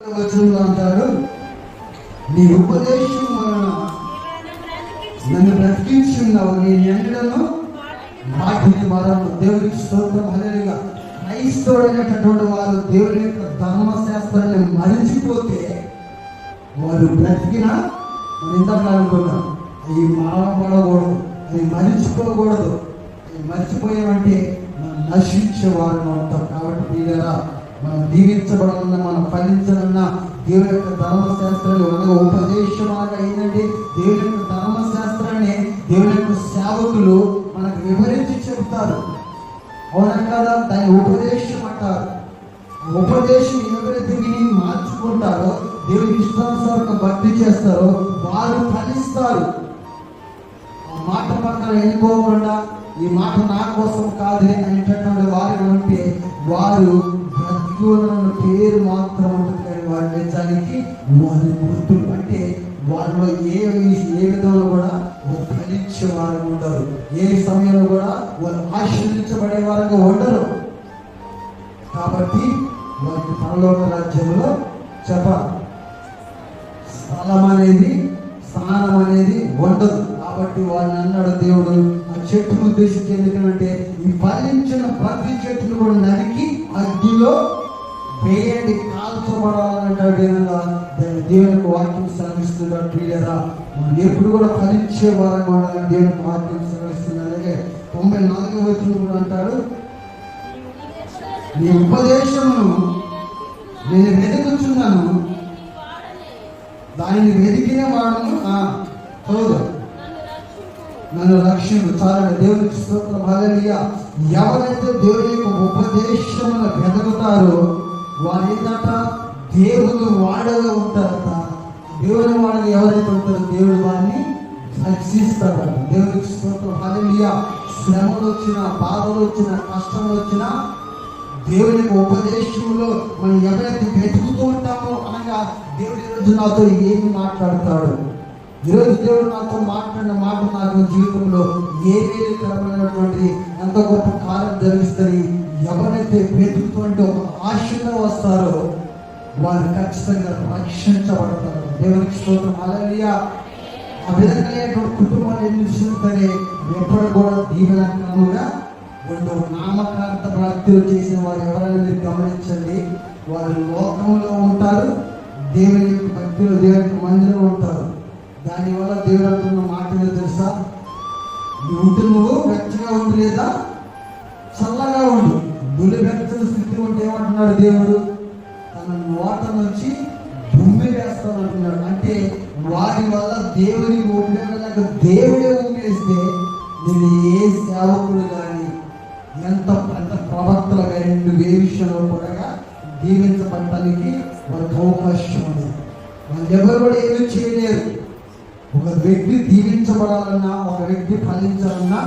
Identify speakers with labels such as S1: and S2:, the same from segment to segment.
S1: వచనంలో అంటాడు, నీ ఉపదేశం వలన నన్ను బ్రతికించున్నావు, నీ ఎండలను వాటిని మరను. దేవుడికి స్తోత్రం. హల్లెలూయా. క్రైస్తవుడైనటువంటి వారు దేవుని యొక్క ధర్మశాస్త్రాన్ని మరిచిపోతే వారు బ్రతికినా మనం ఇంతకు అనుకున్నాం, అవి మారపడకూడదు, అవి మరిచిపోకూడదు. అవి మర్చిపోయామంటే మనం నశించేవారు ఉంటాం. కాబట్టి ప్రియులారా, మనం దీవించబడాలన్నా, మనం ఫలించాలన్నా దేవుని యొక్క ధర్మశాస్త్రాలు అనగా ఉపదేశమాగా ఏంటంటే దేవుని యొక్క ధర్మశాస్త్రాన్ని దేవుని యొక్క సేవకులు మనకు వివరించి చెబుతారు. అవునా కదా? దాన్ని ఉపదేశం అంటారు. ఉపదేశం ఎవరైతే విని మార్చుకుంటారో, దేవుని ఇష్టానుసారంగా భక్తి చేస్తారో వారు ఫలిస్తారు. ఆ మాట పక్కన ఎన్నుకోకుండా ఈ మాట నా కోసం కాదు అనేటటువంటి వారు ఉంటే వారు బ్రతికున్న పేరు మాత్రం ఉంటుంది, కానీ వారి నిజానికి వారి మృతులు. అంటే వారిలో ఏ విధంలో కూడా ఫలించే వారు ఉండరు. ఏ సమయంలో కూడా వారు ఆశీర్వదించబడే వారుగా ఉండరు. కాబట్టి వారికి పరలోక రాజ్యంలో స్థలం అనేది, స్థానం అనేది ఉండదు. కాబట్టి వారిని అన్నాడు దేవుడు, ఆ చెట్టును ఉద్దేశించి ఎందుకంటే ఈ ఫలించిన ప్రతి చెట్టును కూడా నరికి అగ్నిలో వేయండి, కాల్చబడాలంటాడు. దేవునికి వాక్యం శ్రమిస్తున్నాడు. ప్రియులారా, మనం ఎప్పుడు కూడా ఫలించే వారంగా ఉండాలని దేవునికి వాక్యం శ్రమిస్తున్నాడు. అలాగే 94వ వచనం కూడా అంటాడు, నీ ఉపదేశమును నేను వెతుకుతున్నాను, దానిని వెతికిన వాడును చదువు నన్ను రక్షించు. చాలా దేవునికి స్తోత్రం. హల్లెలూయా. ఎవరైతే దేవుని యొక్క ఉపదేశమును వెతుకుతారో వారు ఏంటంట, దేవుని వాడగా ఉంటారట. దేవుని వాడగా ఎవరైతే ఉంటారో దేవుడు వారిని రక్షిస్తాడు. దేవునికి స్తోత్రం. హల్లెలూయా. శ్రమలు వచ్చినా, బాధలు వచ్చినా, కష్టములు వచ్చినా దేవుని యొక్క ఉపదేశంలో మనం ఎవరైతే వెతుకుతూ ఉంటామో అనగా దేవుడు ఈరోజు నాతో ఏమి మాట్లాడతాడు, ఈరోజు దేవుడు నాతో మాట్లాడిన మాట నాకు జీవితంలో ఏమైనటువంటి ఎంత గొప్ప కార్యం జరిగిస్తుంది. ఎవరైతే వెతుకుతుంటే ఒక ఆశగా వస్తారో వారు ఖచ్చితంగా రక్షించబడతారు. దేవునికి స్తోత్రం. హల్లెలూయా. ఆ విధంగా కుటుంబాలు ఎన్ని సరే ఎప్పుడు కూడా దీవెనకరంగా ఉండవు. నామకార్థ భక్తులు చేసిన వారు ఎవరైనా మీరు గమనించండి, వారు లోకంలో ఉంటారు, దేవుని యొక్క భక్తులు దేవుని మందిరంలో ఉంటారు. దానివల్ల దేవుడు అంటున్న మాట ఏదో తెలుసా, నువ్వు వెచ్చగా ఉండు లేదా చల్లగా ఉండు. దులిబెచ్చని స్థితి ఉంటే ఏమంటున్నాడు దేవుడు, తన నోట నుంచి భూమి వేస్తాను అంటున్నాడు. అంటే వారి వల్ల దేవుని ఉపయోగం, దేవుడే ఉపయోగిస్తే నేను ఏ సేవకుడు కానీ ఎంత ప్రవక్తలు కానీ నువ్వు ఏ విషయంలో కూడా దీవించబడటానికి వారికి అవకాశం ఉంది. వాళ్ళు ఎవరు కూడా ఏమీ చేయలేరు. ఒక వ్యక్తి దీవించబడాలన్నా, ఒక వ్యక్తి ఫలించాలన్నా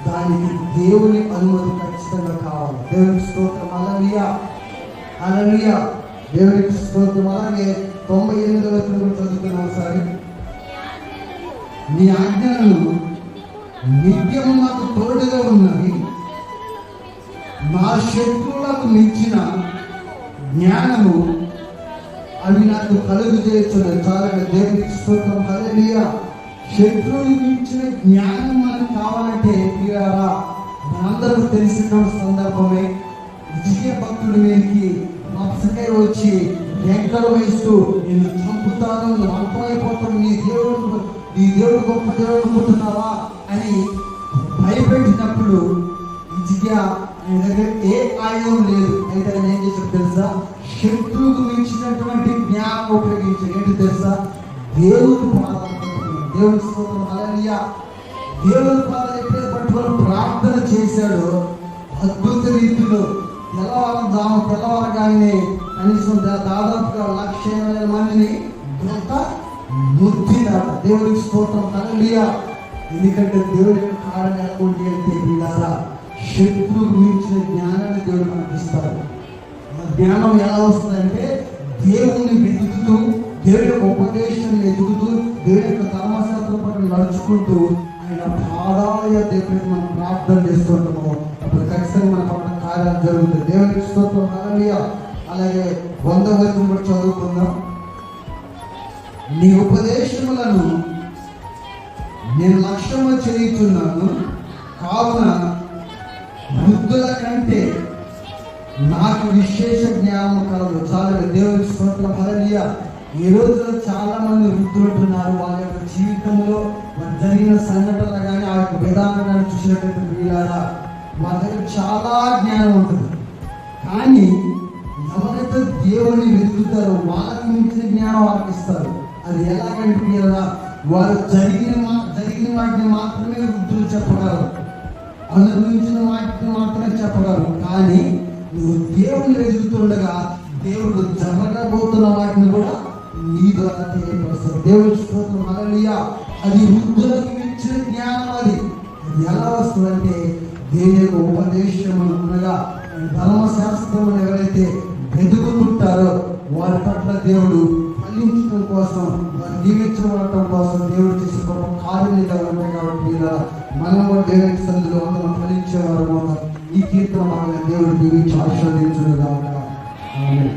S1: దానికి దేవుని అనుమతి ఖచ్చితంగా కావాలి. దేవునికి స్తోత్రం. హల్లెలూయా. హల్లెలూయా. దేవునికి స్తోత్రం. అలాగే 98వ వచనం చదువుతున్నాం ఒకసారి. నీ ఆజ్ఞలను నిత్యము నాకు తోడుగా ఉన్నది, నా శత్రువులకు మించిన జ్ఞానము అవి నాకు కలుగు చేస్తున్నది. చాలా దేవునికి స్తోత్రం. హల్లెలూయా. శత్రువులు మించిన జ్ఞానం మనకు కావాలంటే ప్రియులారా, మనందరూ తెలిసిన సందర్భమే విజయ భక్తుడి మీదకి మత్సకాయ వచ్చి వెంకట వహిస్తూ నేను చంపుతాను, నువ్వు అంతమైపోతాను, నీ దేవుడు గొప్ప దేవుడు అనుకుంటున్నావా అని భయపెట్టినప్పుడు విజయ ఆయన దగ్గర ఏ ఆయుధం లేదు. అయితే ఆయన ఏం చేశాడు తెలుసా, శత్రువుకు మించినటువంటి జ్ఞానం ఉపయోగించాడు. ఏంటి తెలుసా, దేవుని పాదాలు. దేవుని స్తోత్రం. హల్లెలూయా. దేవుని పాదాలు ఎప్పుడైతే పట్టుకొని ప్రార్థన చేశాడో అద్భుత రీతిలో తెల్లవారగానే కనీసం దాదాపుగా 1,80,000 మందిని ముద్దినాడు. దేవునికి స్తోత్రం. హల్లెలూయా. ఎందుకంటే దేవుడి యొక్క కారణం ఎలాంటి అంటే వీళ్ళారా, శత్రువుకు మించిన జ్ఞానాన్ని దేవుడు మనకి ఇస్తాడు. ఆ జ్ఞానం ఎలా వస్తుందంటే దేవుణ్ణి వెతుకుతూ, దేవుడి యొక్క ఉపదేశాన్ని వెతుకుతూ, దేవుడి యొక్క ధర్మశాస్త్రం పట్ల నడుచుకుంటూ ఆయన పాదాల దగ్గర మనం ప్రార్థన చేస్తుంటాము. అప్పుడు ఖచ్చితంగా మన పట్ల కార్యాలు జరుగుతుంది. దేవునికి స్తోత్రం. హల్లెలూయా. అలాగే 100వ వచనం కూడా చదువుకుందాం. నీ ఉపదేశములను నేను లక్ష్యము చేయుచున్నాను. కావున వృద్ధుల కంటే నాకు విశేష జ్ఞానం కలదు. చాలా దేవుని స్తోత్రం హల్లెలూయా. ఈ రోజులో చాలా మంది వృద్ధులు ఉంటున్నారు. వాళ్ళ యొక్క జీవితంలో జరిగిన సంఘటనలు కానీ ఆ యొక్క విధానాన్ని చూసినటువంటి వీళ్ళారా వాళ్ళ దగ్గర చాలా జ్ఞానం ఉంటుంది. కానీ ఎవరైతే దేవుని వెతుకుతారో వాళ్ళకి మించిన జ్ఞానం వాళ్ళకి ఇస్తారు. అది ఎలాగంటే వీళ్ళ వారు జరిగిన వాటిని మాత్రమే వృద్ధులు చెప్పగలరు, అనుభవించిన వాటిని మాత్రమే చెప్పగలరు. కానీ నువ్వు దేవుని వెతుకుతుండగా దేవుడు జరగబోతున్న వాటిని కూడా నీ ద్వారా తెలియపరుస్తాడు. దేవుడి స్తోత్రం హల్లెలూయా. అది వృద్ధులకు మించిన జ్ఞానం. అది ఎలా వస్తుందంటే దేవుని యొక్క ఉపదేశం అనగా ధర్మశాస్త్రం ఎవరైతే వెతుకుతుంటారో వారి పట్ల దేవుడు ఫలించడం కోసం, వారు దీవించబడటం కోసం దేవుడు చేసే గొప్ప కార్యాలుగా ఉంటాయి. కాబట్టి మనం కూడా దేవుని సన్నిధిలో అందరం ఫలించేవారు. ఈ కీర్తన దేవుడు దీవించి ఆశీర్వదించును గాక. ఆమేన్.